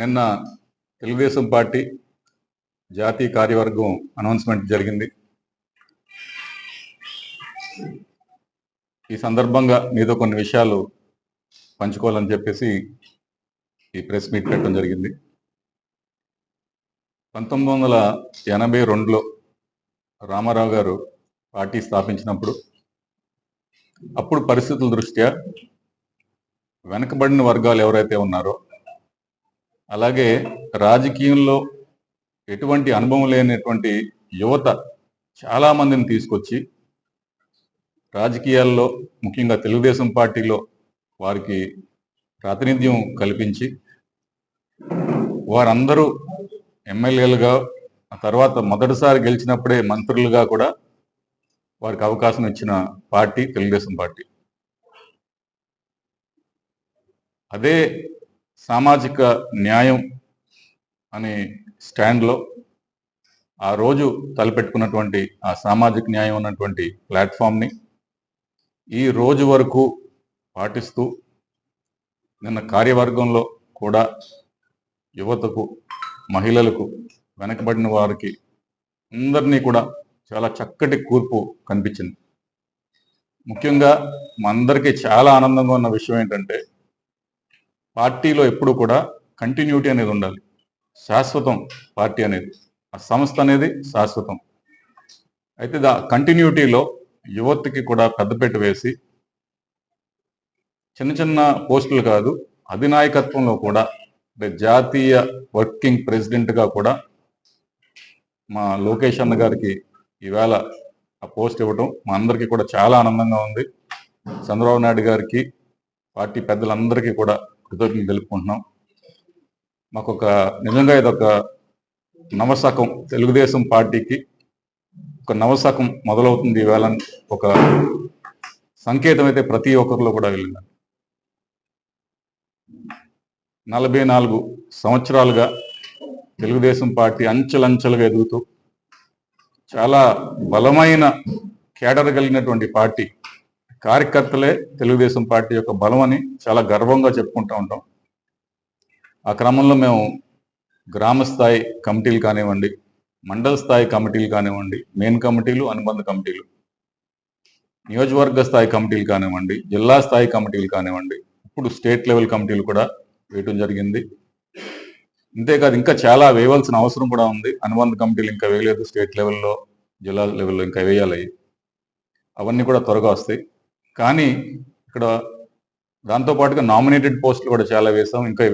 నిన్న తెలుగుదేశం పార్టీ జాతీయ కార్యవర్గం అనౌన్స్మెంట్ జరిగింది. ఈ సందర్భంగా మీతో కొన్ని విషయాలు పంచుకోవాలని చెప్పేసి ఈ ప్రెస్ మీట్ పెట్టడం జరిగింది. 1982లో రామారావు గారు పార్టీ స్థాపించినప్పుడు అప్పుడు పరిస్థితుల దృష్ట్యా వెనకబడిన వర్గాలు ఎవరైతే ఉన్నారో, అలాగే రాజకీయంలో ఎటువంటి అనుభవం లేనటువంటి యువత చాలా మందిని తీసుకొచ్చి రాజకీయాల్లో ముఖ్యంగా తెలుగుదేశం పార్టీలో వారికి ప్రాతినిధ్యం కల్పించి వారందరూ ఎమ్మెల్యేలుగా, ఆ తర్వాత మొదటిసారి గెలిచినప్పుడే మంత్రులుగా కూడా వారికి అవకాశం ఇచ్చిన పార్టీ తెలుగుదేశం పార్టీ. అదే సామాజిక న్యాయం అనే స్టాండ్లో ఆ రోజు తలపెట్టుకున్నటువంటి ఆ సామాజిక న్యాయం అన్నటువంటి ప్లాట్ఫామ్ని ఈ రోజు వరకు పాటిస్తూ నిన్న కార్యవర్గంలో కూడా యువతకు, మహిళలకు, వెనకబడిన వారికి అందరినీ కూడా చాలా చక్కటి కూర్పు కనిపించింది. ముఖ్యంగా మా అందరికీ చాలా ఆనందంగా ఉన్న విషయం ఏంటంటే, పార్టీలో ఎప్పుడు కూడా కంటిన్యూటీ అనేది ఉండాలి. శాశ్వతం పార్టీ అనేది, ఆ సంస్థ అనేది శాశ్వతం. అయితే కంటిన్యూటీలో యువతకి కూడా పెద్దపీట వేసి చిన్న చిన్న పోస్టులు కాదు, అధినాయకత్వంలో కూడా, అంటే జాతీయ వర్కింగ్ ప్రెసిడెంట్గా కూడా మా లోకేష్ అన్న గారికి ఈవేళ ఆ పోస్ట్ ఇవ్వడం మా అందరికీ కూడా చాలా ఆనందంగా ఉంది. చంద్రబాబు నాయుడు గారికి, పార్టీ పెద్దలందరికీ కూడా కృతజ్ఞతలు తెలుపుకుంటున్నాం. మాకు నిజంగా ఇదొక నవశకం, తెలుగుదేశం పార్టీకి ఒక నవశకం మొదలవుతుంది ఈవేళ, ఒక సంకేతం అయితే ప్రతి ఒక్కరిలో కూడా వెళ్ళింది. 44 సంవత్సరాలుగా తెలుగుదేశం పార్టీ అంచెలంచెలుగా ఎదుగుతూ చాలా బలమైన కేడర్ కలిగినటువంటి పార్టీ. కార్యకర్తలే తెలుగుదేశం పార్టీ యొక్క బలం అని చాలా గర్వంగా చెప్పుకుంటూ ఉంటాం. ఆ క్రమంలో మేము గ్రామ స్థాయి కమిటీలు కానివ్వండి, మండల స్థాయి కమిటీలు కానివ్వండి, మెయిన్ కమిటీలు, అనుబంధ కమిటీలు, నియోజకవర్గ స్థాయి కమిటీలు కానివ్వండి, జిల్లా స్థాయి కమిటీలు కానివ్వండి, ఇప్పుడు స్టేట్ లెవెల్ కమిటీలు కూడా వేయటం జరిగింది. అంతేకాదు ఇంకా చాలా వేయవలసిన అవసరం కూడా ఉంది. అనుబంధ కమిటీలు ఇంకా వేయలేదు, స్టేట్ లెవెల్లో, జిల్లా లెవెల్లో ఇంకా వేయాలి. అవన్నీ కూడా త్వరగా వస్తాయి. కానీ ఇక్కడ దాంతోపాటుగా నామినేటెడ్ పోస్టులు కూడా చాలా వేసాం, ఇంకా